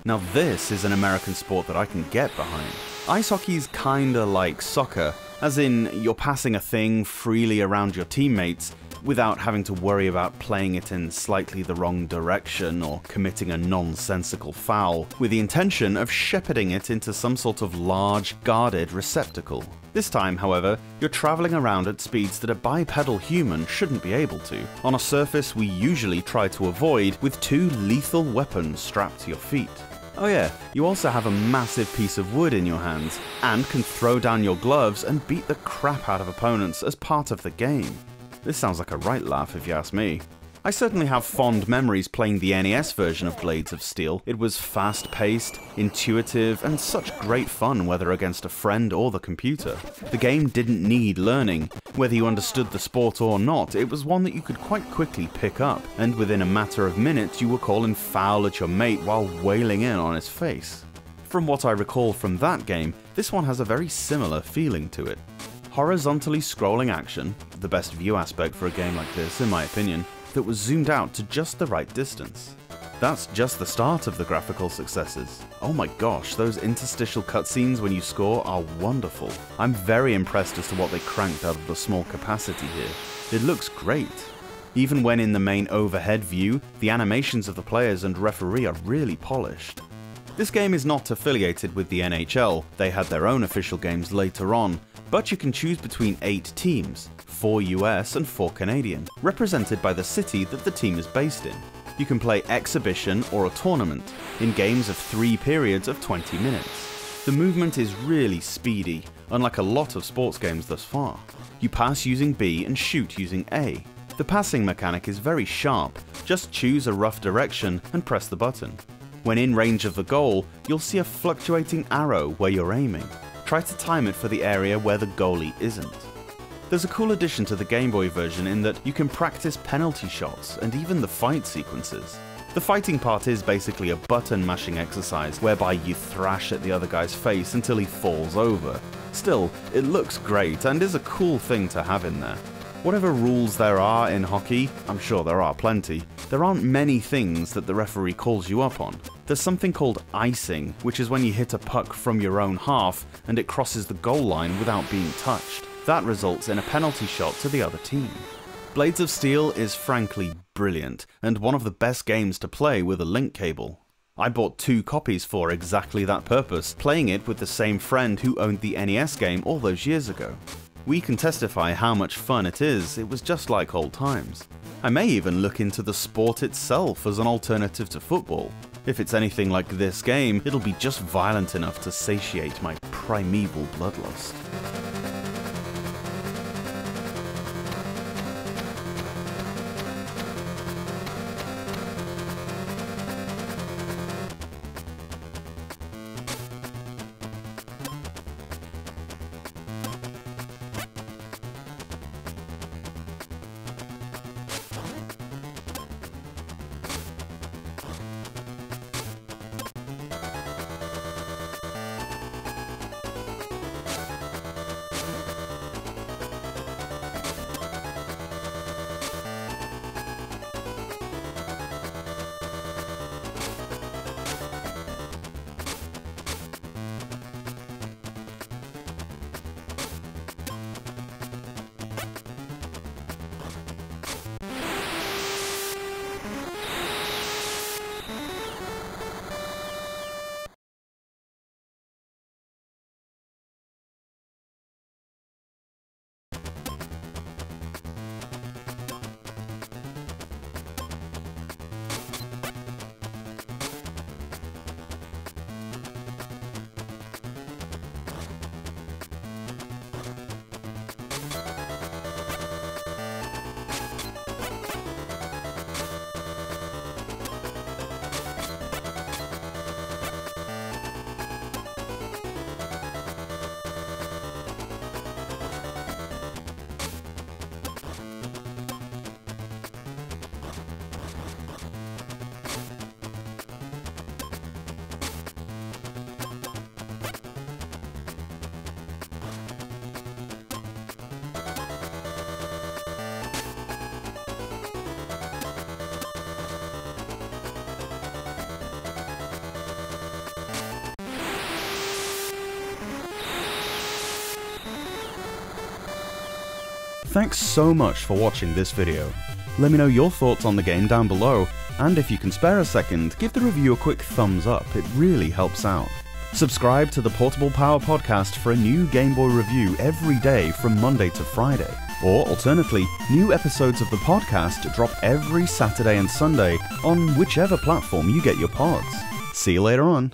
Now this is an American sport that I can get behind. Ice hockey's kinda like soccer, as in you're passing a thing freely around your teammates without having to worry about playing it in slightly the wrong direction or committing a nonsensical foul, with the intention of shepherding it into some sort of large, guarded receptacle. This time, however, you're travelling around at speeds that a bipedal human shouldn't be able to, on a surface we usually try to avoid with two lethal weapons strapped to your feet. Oh yeah, you also have a massive piece of wood in your hands, and can throw down your gloves and beat the crap out of opponents as part of the game. This sounds like a right laugh if you ask me. I certainly have fond memories playing the NES version of Blades of Steel. It was fast-paced, intuitive, and such great fun whether against a friend or the computer. The game didn't need learning. Whether you understood the sport or not, it was one that you could quite quickly pick up, and within a matter of minutes you were calling foul at your mate while wailing in on his face. From what I recall from that game, this one has a very similar feeling to it. Horizontally scrolling action, the best view aspect for a game like this in my opinion, that was zoomed out to just the right distance. That's just the start of the graphical successes. Oh my gosh, those interstitial cutscenes when you score are wonderful. I'm very impressed as to what they cranked out of the small capacity here. It looks great. Even when in the main overhead view, the animations of the players and referee are really polished. This game is not affiliated with the NHL, they had their own official games later on, but you can choose between 8 teams, 4 US and 4 Canadian, represented by the city that the team is based in. You can play exhibition or a tournament, in games of 3 periods of 20 minutes. The movement is really speedy, unlike a lot of sports games thus far. You pass using B and shoot using A. The passing mechanic is very sharp, just choose a rough direction and press the button. When in range of the goal, you'll see a fluctuating arrow where you're aiming. Try to time it for the area where the goalie isn't. There's a cool addition to the Game Boy version in that you can practice penalty shots and even the fight sequences. The fighting part is basically a button mashing exercise whereby you thrash at the other guy's face until he falls over. Still, it looks great and is a cool thing to have in there. Whatever rules there are in hockey, I'm sure there are plenty, there aren't many things that the referee calls you up on. There's something called icing, which is when you hit a puck from your own half and it crosses the goal line without being touched. That results in a penalty shot to the other team. Blades of Steel is frankly brilliant, and one of the best games to play with a link cable. I bought 2 copies for exactly that purpose, playing it with the same friend who owned the NES game all those years ago. We can testify how much fun it is, it was just like old times. I may even look into the sport itself as an alternative to football. If it's anything like this game, it'll be just violent enough to satiate my primeval bloodlust. Thanks so much for watching this video. Let me know your thoughts on the game down below, and if you can spare a second, give the review a quick thumbs up, it really helps out. Subscribe to the Portable Power Podcast for a new Game Boy review every day from Monday to Friday. Or alternatively, new episodes of the podcast drop every Saturday and Sunday on whichever platform you get your pods. See you later on.